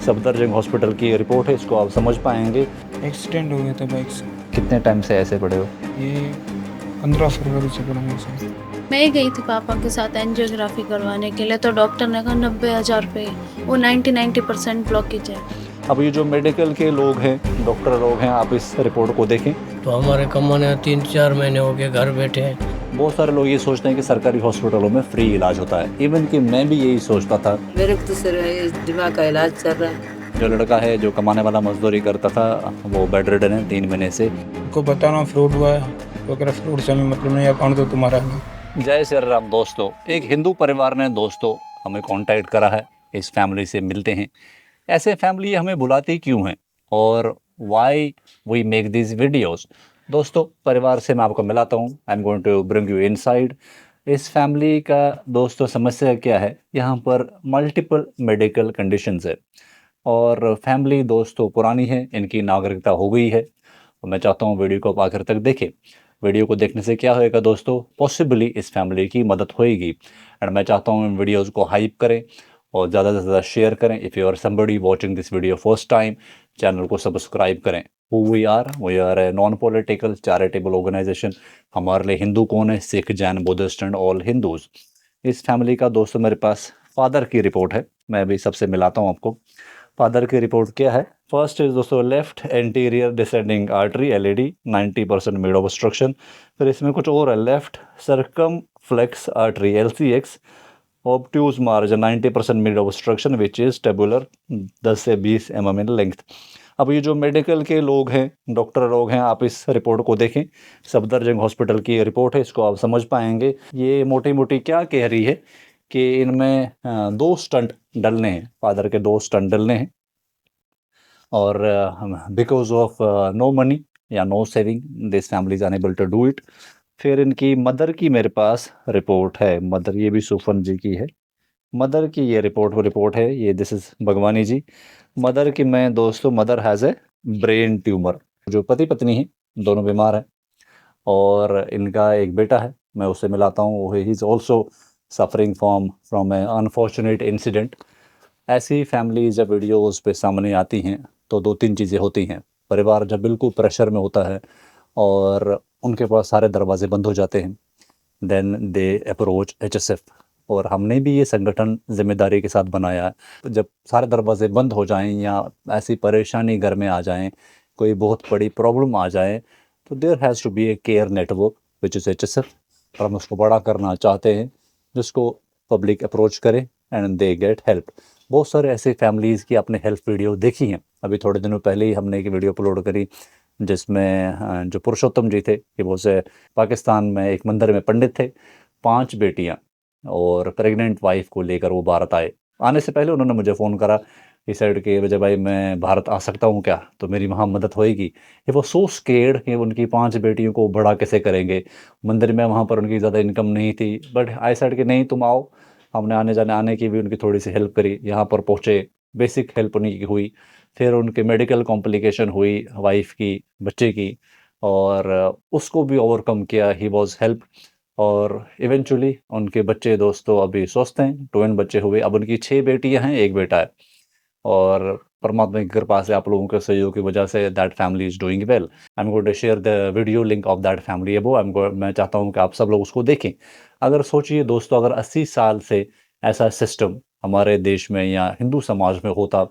Safdarjung hospital की report है, इसको आप समझ पाएंगे। एक्सीडेंट हो गया था बाइक से। कितने टाइम से ऐसे पड़े हो? ये 15 फरवरी से पड़ा मेरे से। मैं गई थी पापा के साथ एंजियोग्राफी करवाने के लिए, तो डॉक्टर ने कहा 90,000 पे वो 90% ब्लॉकेज है। अब ये जो मेडिकल के लोग हैं, डॉक्टर लोग हैं, आप इस रिपोर्ट को देखें। तो हमारे कमाने 3-4 महीने हो गए घर बैठे हैं। बहुत सारे लोग ये सोचते हैं कि सरकारी हॉस्पिटलों में फ्री इलाज होता है। इवन कि मैं भी यही सोचता था। मेरे को तो सर दिमाग का इलाज चल रहा है। जो लड़का है जो कमाने वाला मजदूरी करता था, वो बेड रिडन है 3 महीने से। उनको बताना फ्रॉड हुआ है, तो अगर फ्रॉड से हमें मतलब नहीं, अकाउंट तो तुम्हारा है। जय श्री राम दोस्तों, एक हिंदू परिवार ने दोस्तों हमें कांटेक्ट करा है। इस फैमिली से मिलते हैं। ऐसे फैमिली हमें बुलाती क्यों हैं और why we make this videos. दोस्तों, परिवार से मैं आपको मिलाता हूँ। I am going to bring you inside इस फैमिली का। दोस्तों, समस्या क्या है, यहाँ पर मल्टीपल मेडिकल कंडीशंस है और फैमिली दोस्तों पुरानी है, इनकी नागरिकता हो गई है। और मैं चाहता हूँ वीडियो को आप आखिर तक देखें। वीडियो को देखने से क्या होएगा दोस्तों, पॉसिबली इस फैमिली की मदद होएगी। एंड मैं चाहता हूँ इन वीडियोज़ को हाइप करें और ज़्यादा से ज़्यादा शेयर करें। If you are somebody watching this video first time, channel को सब्सक्राइब करें। Who we are a non political charitable organisation. हमारे लिए हिंदू कौन है? Sikh, Jain, Buddhist and all Hindus. इस फैमिली का दोस्तों मेरे पास फादर की रिपोर्ट है। मैं अभी सबसे मिलाता हूँ आपको। फादर की रिपोर्ट क्या है? फर्स्ट इज दोस्तों left anterior descending artery LED 90% mid obstruction. फिर इसमें कुछ और है, left circumflex artery LCX obtuse marginal 90% mid obstruction which is tabular 10 से 20 mm इन लेंथ। अब ये जो मेडिकल के लोग हैं, डॉक्टर लोग हैं, आप इस रिपोर्ट को देखें। सफदरजंग हॉस्पिटल की रिपोर्ट है, इसको आप समझ पाएंगे। ये मोटी मोटी क्या कह रही है कि इनमें 2 स्टंट डलने हैं, फादर के 2 स्टंट डलने हैं और बिकॉज ऑफ नो मनी या no saving this family is unable to do it. फिर इनकी मदर की मेरे पास रिपोर्ट है। मदर, ये भी सुफन जी की है। मदर की ये रिपोर्ट है, ये this is Bhagwani ji. Mother की मैं दोस्तों, mother has a brain tumour. जो पति पत्नी है दोनों बीमार हैं और इनका एक बेटा है, मैं उससे मिलाता हूँ। He is also suffering from A unfortunate incident. ऐसी फैमिली जब वीडियोज़ पे सामने आती हैं तो 2-3 चीज़ें होती हैं। परिवार जब बिल्कुल प्रेशर में होता है और उनके पास सारे दरवाजे बंद हो जाते हैं, देन दे अप्रोच एचएसएफ। और हमने भी ये संगठन ज़िम्मेदारी के साथ बनाया है। तो जब सारे दरवाजे बंद हो जाएं या ऐसी परेशानी घर में आ जाएं, कोई बहुत बड़ी प्रॉब्लम आ जाए, तो there has to be a care network which is HSF. और हम उसको बड़ा करना चाहते हैं जिसको पब्लिक अप्रोच करे एंड दे गेट हेल्प। बहुत सारे ऐसे फैमिलीज़ की आपने हेल्प वीडियो देखी हैं। अभी थोड़े दिनों पहले ही हमने एक वीडियो अपलोड करी जिसमें जो पुरुषोत्तम जी थे कि वो से पाकिस्तान में एक मंदिर में पंडित थे, 5 बेटियां और प्रेग्नेंट वाइफ को लेकर वो भारत आए। आने से पहले उन्होंने मुझे फ़ोन करा इस साइड के, वजह भाई मैं भारत आ सकता हूँ क्या, तो मेरी वहाँ मदद होएगी। ये वो सो स्केर्ड कि उनकी 5 बेटियों को बड़ा कैसे करेंगे। मंदिर में वहाँ पर उनकी ज़्यादा इनकम नहीं थी, बट आई साइड के नहीं तुम आओ। हमने आने की भी उनकी थोड़ी सी हेल्प करी। यहाँ पर पहुँचे, बेसिक हेल्प उन्हीं की हुई। फिर उनके मेडिकल कॉम्प्लिकेशन हुई वाइफ की, बच्चे की, और उसको भी ओवरकम किया। ही वॉज हेल्प और इवेंचुअली उनके बच्चे दोस्तों अभी स्वस्थ हैं, ट्विन बच्चे हुए। अब उनकी 6 बेटियां हैं, 1 बेटा है। और परमात्मा की कृपा से, आप लोगों के सहयोग की वजह से that family is doing well. I am going to share the video link of that family above. मैं चाहता हूँ कि आप सब लोग उसको देखें। अगर सोचिए दोस्तों, अगर 80 साल से ऐसा सिस्टम हमारे देश में या हिंदू समाज में होता,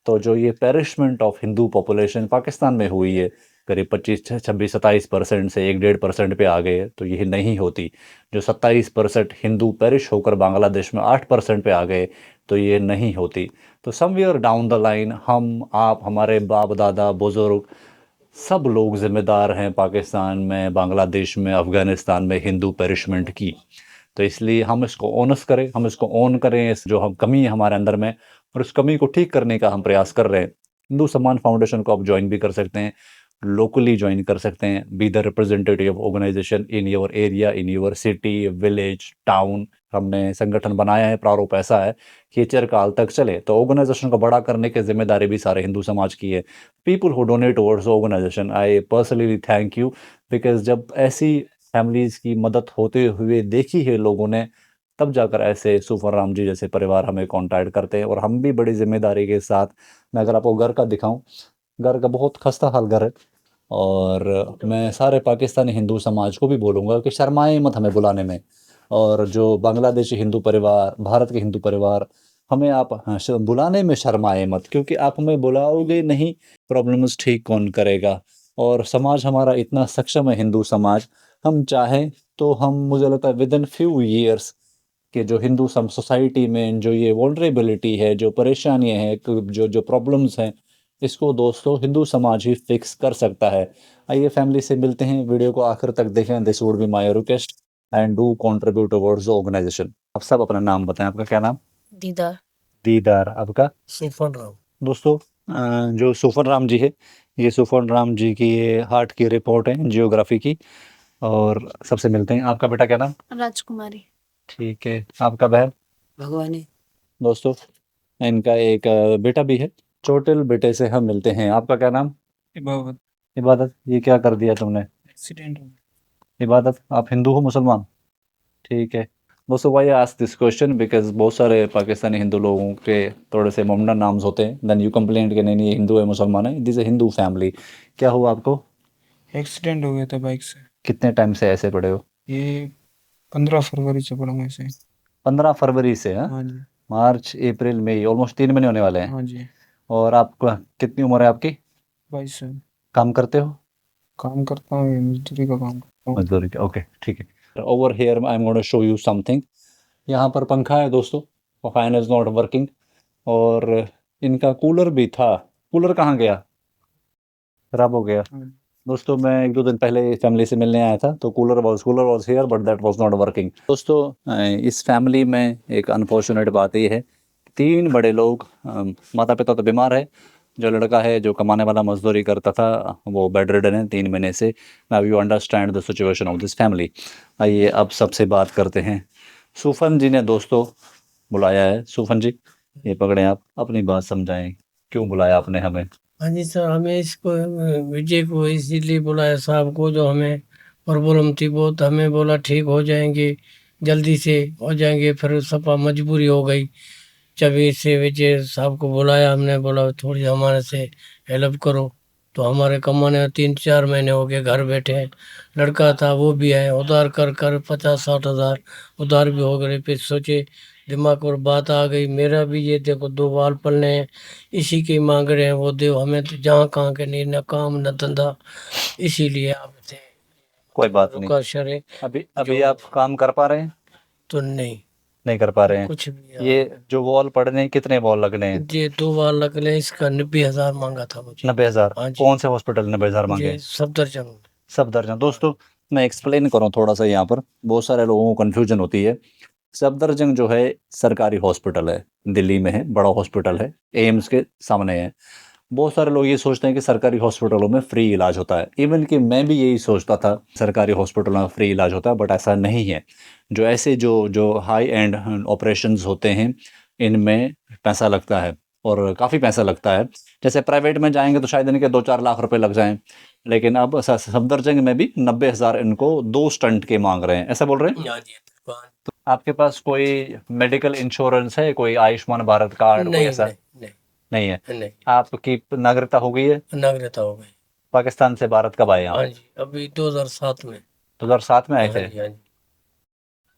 तो जो ये पेरिशमेंट ऑफ हिंदू पॉपुलेशन पाकिस्तान में हुई है, करीब 25-26-27% से 1-1.5% पे आ गए, तो ये नहीं होती। जो 27% हिंदू पेरिश होकर बांग्लादेश में 8% पे आ गए, तो ये नहीं होती। तो समवेयर डाउन द लाइन हम, आप, हमारे बाप दादा बुजुर्ग, सब लोग जिम्मेदार हैं पाकिस्तान में, बांग्लादेश में, अफ़गानिस्तान में हिंदू पेरिशमेंट की। तो इसलिए हम इसको ऑनस करें, हम इसको ऑन करें, इस जो हम कमी है हमारे अंदर में, और उस कमी को ठीक करने का हम प्रयास कर रहे हैं। हिंदू सम्मान फाउंडेशन को आप ज्वाइन भी कर सकते हैं, लोकली ज्वाइन कर सकते हैं। Be the representative organisation in your area, in your city, village, town. हमने संगठन बनाया है, प्रारूप ऐसा है कि चिरकाल तक चले। तो ऑर्गेनाइजेशन को बड़ा करने की जिम्मेदारी भी सारे हिंदू समाज की है। People who donate towards organisation, I personally thank you, because जब ऐसी फैमिलीज़ की मदद होते हुए देखी है लोगों ने, तब जाकर ऐसे सुफर राम जी जैसे परिवार हमें कांटेक्ट करते हैं और हम भी बड़ी जिम्मेदारी के साथ, मैं अगर आपको घर का दिखाऊं, घर का बहुत खस्ता हाल घर है। और मैं सारे पाकिस्तानी हिंदू समाज को भी बोलूँगा कि शर्माएं मत हमें बुलाने में। और जो बांग्लादेशी हिंदू परिवार, भारत के हिंदू परिवार, हमें आप बुलाने में शर्माएं मत, क्योंकि आप हमें बुलाओगे नहीं, प्रॉब्लम्स ठीक कौन करेगा। और समाज हमारा इतना सक्षम है, हिंदू समाज, हम चाहें तो हम, मुझे लगता है विद इन फ्यू ईयर्स कि जो हिंदू सोसाइटी में जो ये वल्नरेबिलिटी है, जो परेशानियां हैं, जो जो प्रॉब्लम्स हैं, इसको दोस्तों हिंदू समाज ही फिक्स कर सकता है। आइए फैमिली से मिलते हैं, वीडियो को आखिर तक देखें, this would be my request and do contribute towards the organisation. आप सब अपना नाम बताएं, आपका क्या नाम? दीदार दीदार, आपका? सुफन राम। दोस्तों जो सुफन राम जी है, ये सुफन राम जी की ये हार्ट की रिपोर्ट है एंजियोग्राफी की। और सबसे मिलते हैं, आपका बेटा क्या नाम? राजकुमारी। ठीक है, आपका बहन? भगवानी दोस्तों इनका एक बेटा भी है, चोटिल बेटे से हम मिलते हैं। आपका क्या नाम? इबादत इबादत, ये क्या कर दिया तुमने? एक्सीडेंट हो गया। इबादत, आप हिंदू हो मुसलमान? ठीक है दोस्तों, Y ask this question because बहुत सारे पाकिस्तानी हिंदू लोगों के थोड़े से मॉडर्न नाम्स होते हैं, देन यू कंप्लेंट कि नहीं नहीं ये हिंदू है मुसलमान है, दिस ए हिंदू फैमिली। क्या हुआ आपको? एक्सीडेंट हो गया था बाइक से। कितने टाइम से ऐसे पड़े हो? ये 15 फरवरी से पड़ा हूँ ऐसे। 15 फरवरी से? हाँ, हाँ जी। मार्च अप्रैल मई, ऑलमोस्ट 3 महीने होने वाले हैं। हाँ जी। और आपका कितनी उम्र है आपकी? 22 से काम करते हो? काम करता हूँ, ये मजदूरी का काम करता हूँ। मजदूरी का, ओके ठीक है। Over here I am gonna show you something. यहाँ पर पंखा है दोस्तों, फैन इज़ नॉट वर्किंग। और इनका कूलर भी था, कूलर कहाँ गया? खराब हो गया। हाँ। दोस्तों मैं 1-2 दिन पहले फैमिली से मिलने आया था, तो cooler was here but that was not working. दोस्तों इस फैमिली में एक अनफॉर्चुनेट बात ये है, 3 बड़े लोग, माता पिता तो बीमार है, जो लड़का है जो कमाने वाला मजदूरी करता था वो बेड रिडन है 3 महीने से। Now you understand the situation of this family. आइए अब सबसे बात करते हैं। सूफन जी ने दोस्तों बुलाया है। सूफन जी, ये पकड़ें, आप अपनी बात समझाएं, क्यों बुलाया आपने हमें? हाँ जी सर, हमें इसको विजय को इसीलिए बुलाया साहब को, जो हमें प्रॉब्लम थी बहुत, हमें बोला ठीक हो जाएंगे, जल्दी से हो जाएंगे, फिर सपा मजबूरी हो गई। जब इसे विजय साहब को बुलाया, हमने बोला थोड़ी हमारे से हेल्प करो। तो हमारे कमाने में 3-4 महीने हो गए घर बैठे हैं। लड़का था वो भी है, उधार कर कर 50-60 हज़ार उधार भी हो गए। फिर सोचे दिमाग पर बात आ गई, मेरा भी ये देखो 2 बाल पलने हैं, इसी की मांग रहे हैं वो दे, हमें तो जहाँ कहाँ के नहीं, न काम न धंधा, इसीलिए आप थे। कोई बात नहीं। रुका शरे अभी आप काम कर पा रहे हैं? तो नहीं नहीं कर पा रहे हैं। कुछ भी। ये जो वॉल पड़ने हैं, कितने वॉल लगने हैं? ये 2 बार लग ले, इसका 90,000 मांगा था मुझे। 90,000? हाँ जी। कौन से हॉस्पिटल 90,000 मांगे? ये सफदरजंग। सफदरजंग। दोस्तों मैं एक्सप्लेन करूँ थोड़ा सा, यहाँ पर बहुत सारे लोगों को कन्फ्यूजन होती है। सफदरजंग जो है सरकारी हॉस्पिटल है, दिल्ली में है, बड़ा हॉस्पिटल है, एम्स के सामने है। बहुत सारे लोग ये सोचते हैं कि सरकारी हॉस्पिटलों में फ्री इलाज होता है, इवन कि मैं भी यही सोचता था सरकारी हॉस्पिटलों में फ्री इलाज होता है, बट ऐसा नहीं है। जो ऐसे जो जो हाई एंड ऑपरेशंस होते हैं, इनमें पैसा लगता है और काफ़ी पैसा लगता है। जैसे प्राइवेट में जाएंगे तो शायद इनके 2-4 लाख रुपए लग जाएं, लेकिन अब सफदरजंग में भी 90,000 इनको 2 स्टंट के मांग रहे हैं, ऐसा बोल रहे हैं। हाँ जी। तो आपके पास कोई मेडिकल इंश्योरेंस है, कोई आयुष्मान भारत कार्ड, कोई नहीं ऐसा? नहीं नहीं है। नहीं, आपकी नागरिकता हो गई है? नागरिकता हो गई। पाकिस्तान से भारत कब आए हाँ आप? जी, अभी 2007 में। 2007 में आए हाँ थे, जी, हाँ जी,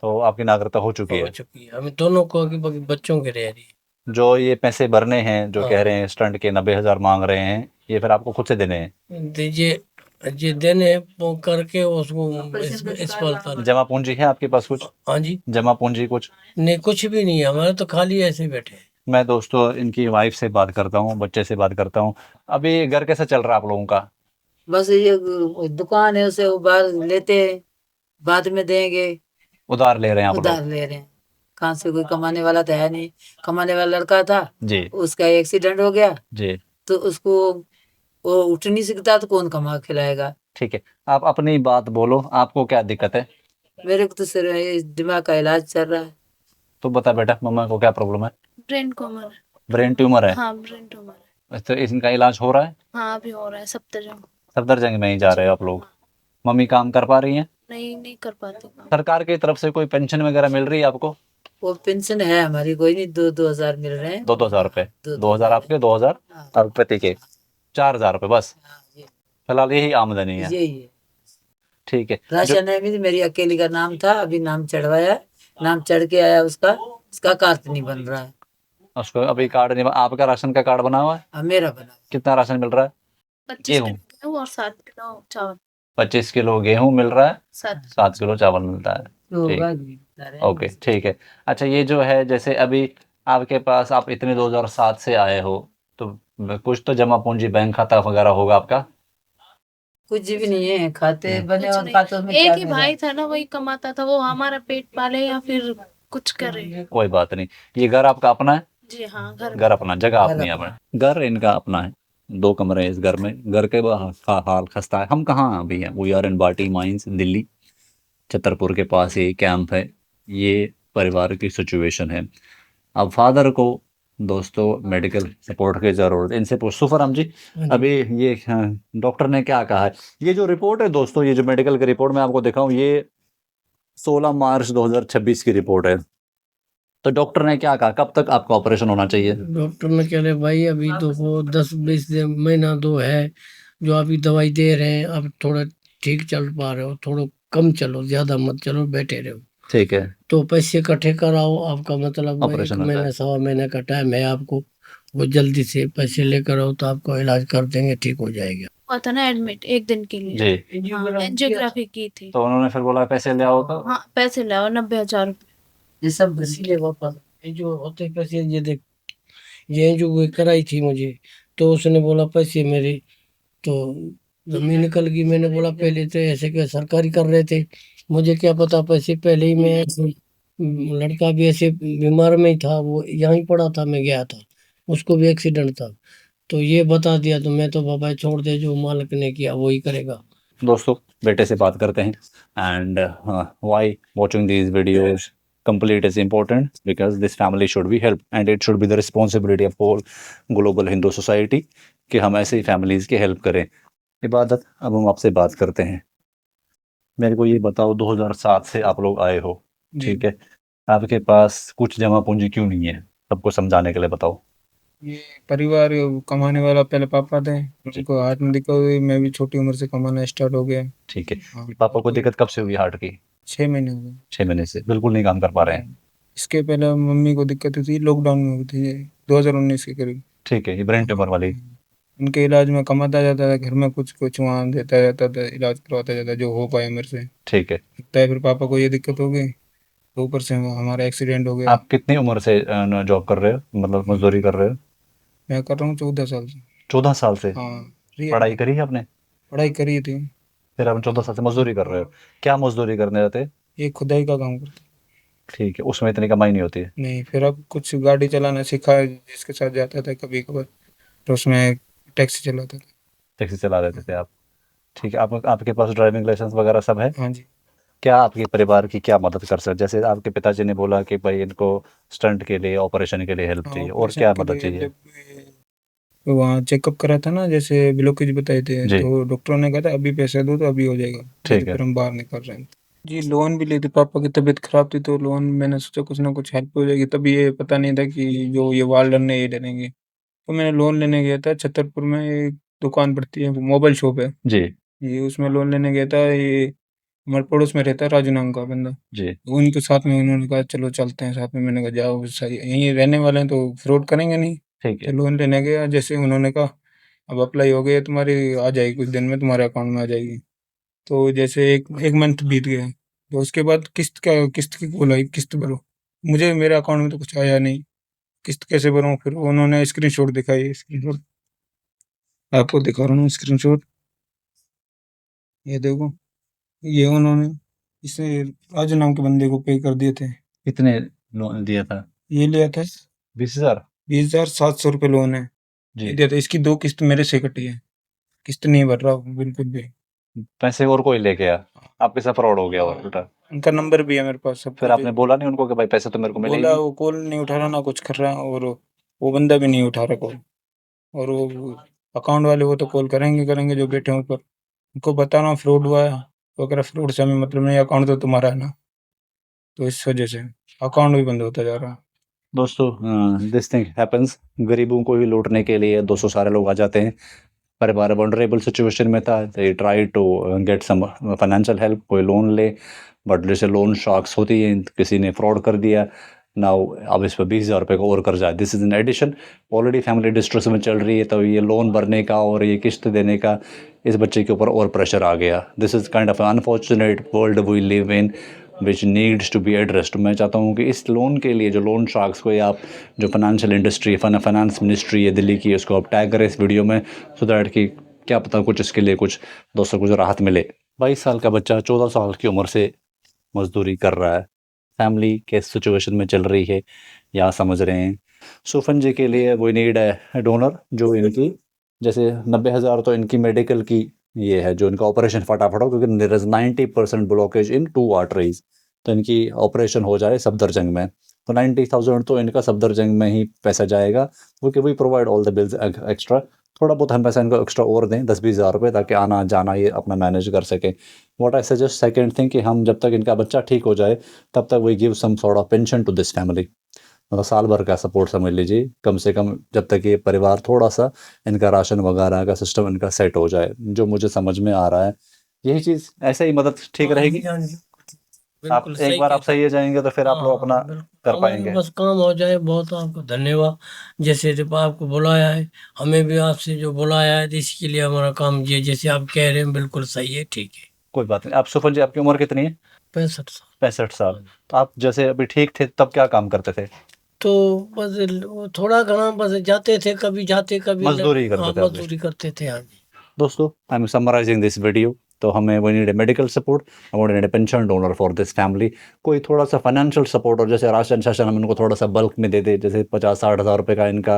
तो आपकी नागरिकता हो चुकी हो है। चुकी है। हमें दोनों को कि बच्चों के रह रही जो ये पैसे भरने हैं, जो हाँ। कह रहे हैं स्टंट के 90,000 मांग रहे हैं, ये फिर आपको खुद से देने हैं? है। दीजिए, ये देने वो करके उसको इस पल जमा पूंजी है आपके पास कुछ? हाँ जी, जमा पूंजी कुछ? नहीं कुछ भी नहीं है हमारे, तो खाली ऐसे ही बैठे हैं। मैं दोस्तों इनकी वाइफ से बात करता हूँ, बच्चे से बात करता हूँ। अभी घर कैसा चल रहा है आप लोगों का? बस ये दुकान है, उसे उधार लेते हैं, बाद में देंगे। उधार ले रहे हैं आप उधार लोग? ले रहे हैं, कहाँ से, कोई कमाने वाला तो है नहीं। कमाने वाला लड़का था, जी उसका एक्सीडेंट हो गया, जी, तो उसको वो उठ नहीं सकता, तो कौन कमा खिलाएगा। ठीक है, आप अपनी बात बोलो, आपको क्या दिक्कत है? मेरे को तो सिर दिमाग का इलाज चल रहा है। तो बता बेटा, मम्मा को क्या प्रॉब्लम है? Brain tumour. ब्रेन ट्यूमर है? हाँ, ब्रेन ट्यूमर है। तो इनका इलाज हो रहा है? हाँ, अभी हो रहा है सफदरजंग। सफदरजंग में ही जा रहे हो आप लोग? मम्मी काम कर पा रही हैं? नहीं, नहीं कर पाती काम। सरकार की तरफ से कोई पेंशन वगैरह मिल रही है आपको? वो पेंशन है हमारी, कोई नहीं, 2-2 हजार मिल रहे हैं। 2-2 हजार रुपए? दो 2 हजार आपके, 2 हजार हाँ, और पति के 4 हजार रुपए बस? हाँ, फिलहाल यही आमदनी है। यही है। ठीक है। जो राशन है भी मेरी अकेली का नाम था, अभी नाम चढ़वाया है, नाम चढ़ के आया उसका, उसका कार्ड नहीं बन रहा है। उसको अभी कार्ड नहीं आपका राशन का कार्ड बना हुआ है? अब मेरा बना। कितना राशन मिल रहा है? 25 गेहूं? किलो गेहूं और 7 किलो चावल। 25 किलो गेहूं मिल रहा है, 7 7 किलो चावल मिलता है। तो ठीक, होगा ओके, ठीक है। अच्छा, ये जो है जैसे अभी आपके पास, आप इतने 2007 से आए हो, तो कुछ तो जमा पूंजी बैंक खाता वगैरह होगा आपका? कुछ भी नहीं है, खाते बने कुछ और नहीं। खातों में एक क्या ही मेरा। भाई था ना, वही कमाता था, वो हमारा पेट पाले या फिर कुछ करे। कोई बात नहीं। ये घर आपका अपना है? जी हाँ, घर घर अपना, जगह घर अपनी है? अपना। घर इनका अपना है। 2 कमरे हैं इस घर में। घर के हाल खस्ता है। हम कहाँ अभी हैं? We are in Bhati mines, Delhi, Chhatarpur के पास ये कैंप है। ये परिवार की सिचुएशन है। अब फादर को दोस्तों मेडिकल सपोर्ट की ज़रूरत है। इनसे पूछ सुफराम जी, हाँ जी। अभी ये डॉक्टर ने क्या कहा है? ये जो रिपोर्ट है दोस्तों, ये जो मेडिकल की रिपोर्ट मैं आपको दिखाऊं, ये 16 मार्च 2026 की रिपोर्ट है। तो डॉक्टर ने क्या कहा, कब तक आपका ऑपरेशन होना चाहिए? डॉक्टर ने कह रहे भाई अभी तो वो 10-20 दिन महीना दो है जो अभी दवाई दे रहे हैं, अब थोड़ा ठीक चल पा रहे हो, थोड़ा कम चलो, ज्यादा मत चलो, बैठे रहो। ठीक है, तो पैसे इकट्ठे कराओ, आपका मतलब एक ऑपरेशन होता महीना है। 1.25 महीने का टाइम है आपको, वो जल्दी से पैसे लेकर आओ तो आपको इलाज कर देंगे, ठीक हो जाएगा। हुआ था ना एडमिट 1 दिन के लिए। जी, हाँ, एंजियोग्राफी की थी। तो उन्होंने फिर बोला पैसे ले आओ, तो हाँ, पैसे लाओ 90,000 रुपए। ये सब इसीलिए वापस। ये जो होते पैसे, ये देख, ये जो वो कराई थी मुझे, तो उसने बोला पैसे मेरे, तो जमीन निकल गई। मैंने बोला पहले तो ऐसे क्या सरकारी कर रहे थे, मुझे क्या पता पैसे पहले ही मैं लड़का भी ऐसे बीमार में ही था, वो यहीं पड़ा था, मैं गया था, उसको भी एक्सीडेंट था, तो ये बता दिया, तो मैं तो बाबा छोड़ दे, जो मालिक ने किया वही करेगा। दोस्तों बेटे से बात करते हैं। And why watching these videos complete is important because this family should be helped and it should be the responsibility of whole global Hindu society कि हम ऐसे ही फैमिलीज की हेल्प करें। इबादत, अब हम आपसे बात करते हैं। मेरे को ये बताओ, 2007 से आप लोग आए हो, ठीक है, आपके पास कुछ जमा पूंजी क्यों नहीं है? सबको समझाने के लिए बताओ। ये परिवार कमाने वाला पहले पापा थे, उनको हार्ट में दिक्कत हुई, मैं भी छोटी उम्र से कमाना स्टार्ट हो गया। ठीक है, हाँ, पापा को दिक्कत कब से हुई हार्ट की? 6 महीने हो गए। 6 महीने से बिल्कुल नहीं काम कर पा रहे हैं? इसके पहले मम्मी को दिक्कत हुई थी, लॉकडाउन में हुई थी, ये 2019 के करीब। ठीक है, ये ब्रेन ट्यूमर वाली? उनके इलाज में कमाता जाता था, घर में कुछ कुछ वहाँ देता जाता था, इलाज करवाता जाता जो हो पाया मेरे से। ठीक है। लगता है फिर पापा को ये दिक्कत हो गई, तो ऊपर से हमारा एक्सीडेंट हो गया। आप कितनी उम्र से जॉब कर रहे हो, मतलब मजदूरी कर रहे हो? मैं कर रहा हूँ 14 साल से। 14 साल से? हाँ, पढ़ाई करी है आपने? पढ़ाई करी थी। फिर आप 14 साल से मजदूरी कर रहे हो? क्या मजदूरी करने जाते? ये खुदाई का काम करता। ठीक है, उसमें इतनी कमाई नहीं होती है? नहीं, फिर अब कुछ गाड़ी चलाना सीखा, जिसके साथ जाता था कभी कभार, तो उसमें टैक्सी चलाता था। टैक्सी चला लेते थे आप? ठीक है, आप आपके पास ड्राइविंग लाइसेंस वगैरह सब है? हाँ जी। क्या आपके परिवार की क्या मदद कर सकते? जैसे आपके पिताजी ने बोला कि भाई इनको स्टंट के लिए, ऑपरेशन के लिए हेल्प हाँ, चाहिए, और ऑपरेशन क्या के मदद लिए चाहिए? जब वहाँ चेकअप करा था ना, जैसे ब्लॉकेज बताए थे, जी। तो डॉक्टरों ने कहा था अभी पैसे दो तो अभी हो जाएगा। ठीक तो है। फिर हम बाहर निकल रहे हैं। जी, लोन भी लिए थे, पापा की तबीयत खराब थी, तो लोन मैंने सोचा कुछ ना कुछ हेल्प हो जाएगी, तभी ये पता नहीं था कि जो ये वाल डरने ये डरेंगे। तो मैंने लोन लेने गया था, छतरपुर में एक दुकान पड़ती है, मोबाइल शॉप है, जी। ये उसमें लोन लेने गया था। ये हमारे पड़ोस में रहता है राजू नाम का बंदा, जी। उनके साथ में उन्होंने कहा चलो चलते हैं साथ में। मैंने कहा जाओ, सही यहीं रहने वाले हैं तो फ्रॉड करेंगे नहीं। ठीक है। तो लोन लेने गया, जैसे उन्होंने कहा अब अप्लाई हो गई, तुम्हारी आ जाएगी, कुछ दिन में तुम्हारे अकाउंट में आ जाएगी। तो जैसे एक एक मंथ बीत गया, तो उसके बाद किस्त की कॉल आई, किस्त भरो। मुझे मेरे अकाउंट में तो कुछ आया नहीं, किस्त कैसे भरूं? फिर उन्होंने स्क्रीनशॉट दिखाई, स्क्रीनशॉट आपको दिखा रहा हूँ, स्क्रीनशॉट ये देखो, ये उन्होंने इसे राजू नाम के बंदे को पे कर दिए थे। कितने लोन दिया था? ये लिया था 20,000? 20,700 रुपये लोन है, ये जी। दिया था। इसकी 2 किस्त मेरे से कटी है, किस्त नहीं भर रहा हूँ बिल्कुल भी। पैसे और कोई ले गया? आपके साथ फ्रॉड हो गया और उल्टा? उनका नंबर भी है मेरे पास, सब फिर कुछ आपने है। बोला नहीं उनको कि भाई पैसे तो मेरे को मिले ही बोला, नहीं? वो कॉल नहीं उठा रहा, ना कुछ कर रहा, और वो बंदा भी नहीं उठा रहा कॉल। और वो अकाउंट वाले वो तो कॉल करेंगे करेंगे जो बैठे हैं ऊपर, उनको बता रहा हूँ फ्रॉड हुआ है, तो अगर फ्रॉड से हमें मतलब नहीं, अकाउंट तो तुम्हारा है ना, तो इस वजह से अकाउंट भी बंद होता जा रहा है। दोस्तों दिस थिंग हैपन्स, गरीबों को ही लूटने के लिए दोस्तों सारे लोग आ जाते हैं। परिवार वनरेबल सिचुएशन में था, they try to get some financial help, कोई लोन ले, बट जैसे लोन शार्क्स होती हैं, किसी ने फ्रॉड कर दिया, नाउ अब इस पर 20,000 रुपये का और कर्जा है। This is in addition, already family distress में चल रही है, तो ये लोन भरने का और ये किस्त देने का इस बच्चे के ऊपर और प्रेशर आ गया। This is kind of unfortunate world we live in which needs to be addressed. मैं चाहता हूँ कि इस लोन के लिए जो लोन शार्क्स को, या आप जो फाइनेंशियल इंडस्ट्री फाइनेंस मिनिस्ट्री है दिल्ली की, उसको आप टैग करें इस वीडियो में, सो दैट कि क्या पता कुछ इसके लिए कुछ दोस्तों कुछ राहत मिले। 22 साल का बच्चा 14 साल की उम्र से मजदूरी कर रहा है, फैमिली किस सिचुएशन में चल रही है या समझ रहे हैं। सुफन जी के लिए वो नीड है डोनर, जो इनकी जैसे 90,000 तो इनकी मेडिकल की ये है, जो इनका ऑपरेशन फटाफट हो, क्योंकि there is 90% blockage in 2 arteries, तो इनकी ऑपरेशन हो जाए सफदरजंग में, तो 90,000 तो इनका सफदरजंग में ही पैसा जाएगा, क्योंकि we provide all the bills extra. थोड़ा बहुत हम पैसा इनको एक्स्ट्रा और दें, 10-20 हज़ार रुपये, ताकि आना जाना ये अपना मैनेज कर सकें। What I suggest second thing, कि हम जब तक इनका बच्चा ठीक हो जाए तब तक we give some sort of pension to this family, मतलब साल भर का सपोर्ट समझ लीजिए, कम से कम जब तक ये परिवार थोड़ा सा इनका राशन वगैरह का सिस्टम इनका सेट हो जाए, जो मुझे समझ में आ रहा है। यही चीज़ ऐसे ही मदद ठीक रहेगी। हाँ जी, आप बिल्कुल एक सही बार आप कहते सही हो जाएंगे तो फिर आप लोग हाँ अपना बिल्कुल, कर हमारा पाएंगे। बस काम हो जाए, बहुत आपको धन्यवाद। जैसे जब आपको बुलाया है, हमें भी आपसे जो बुलाया है, तो इसके लिए हमारा काम ये जैसे आप कह रहे हैं बिल्कुल सही है, ठीक है। कोई बात नहीं। आप सुफन जी, आपकी उम्र कितनी है? 65 साल। 65 साल। हाँ जी। तो आप जैसे अभी ठीक थे तब क्या काम करते थे? तो बस वो थोड़ा घना बस जाते थे, कभी जाते कभी मजदूरी हाँ, करते थे आप भी? मजदूरी करते थे, हाँ जी। दोस्तों, I am summarising this video, तो हमें we need a medical support, we need a pension donor for this family. कोई थोड़ा सा फाइनेंशियल सपोर्ट, और जैसे राशन शासन हम इनको थोड़ा सा बल्क में दे दे, जैसे 50-60 हज़ार रुपये का इनका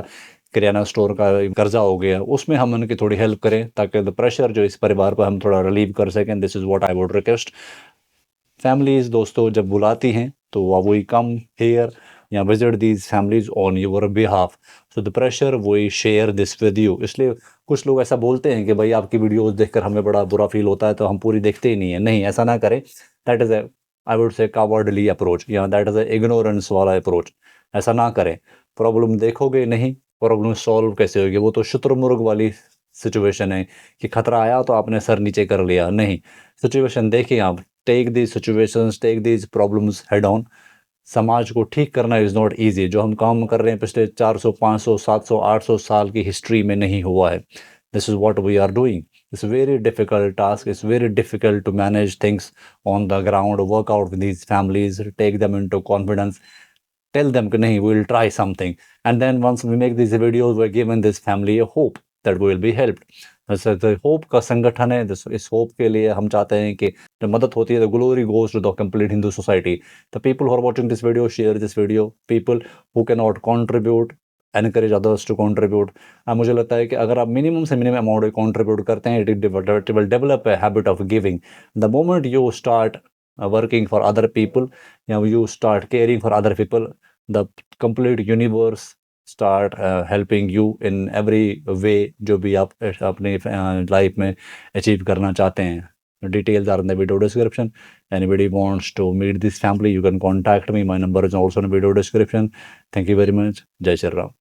किराना स्टोर का कर्जा हो गया, उसमें हम उनकी थोड़ी हेल्प करें, ताकि द प्रेशर जो इस परिवार पर हम थोड़ा रिलीव कर सकें। This is what I would request. Families दोस्तों जब बुलाती हैं तो वी कम हियर या visit these families on your behalf, so the pressure we share this with you. इसलिए कुछ लोग ऐसा बोलते हैं कि भाई आपकी वीडियोस देखकर हमें बड़ा बुरा फील होता है, तो हम पूरी देखते ही नहीं है। नहीं, ऐसा ना करें। That is a, I would say, cowardly approach, या दैट इज़ ए इग्नोरेंस वाला अप्रोच। ऐसा ना करें। प्रॉब्लम देखोगे नहीं, प्रॉब्लम सॉल्व कैसे होगी? वो तो शुतुरमुर्ग वाली सिचुएशन है कि खतरा आया तो आपने सर नीचे कर लिया। नहीं, सिचुएशन देखिए आप, take these situations, take these problems head on. समाज को ठीक करना इज़ नॉट ईजी। जो हम काम कर रहे हैं पिछले 400, 500, 700, 800 साल की हिस्ट्री में नहीं हुआ है। This is what we are doing. It's very difficult task, it's very difficult to manage things on the ground, work out with these families, take them into confidence, tell them कि नहीं, we will try something, and then once we make these videos we're given this family a hope that we will be helped। तो hope का संगठन है। इस hope के लिए हम चाहते हैं कि जो मदद होती है, the glory goes to the complete Hindu society. The people who are watching this video, share this video. People who can not contribute, encourage others to contribute. मुझे लगता है कि अगर आप मिनिमम से मिनिमम अमाउंट कॉन्ट्रीब्यूट करते हैं, it will develop a habit of giving. The moment you start working for other people, you start caring for other people, the complete universe start helping you in every way जो भी आप अपने life में achieve करना चाहते हैं। Details are in the video description. Anybody wants to meet this family, you can contact me. My number is also in the video description. Thank you very much. Jai Shri Ram.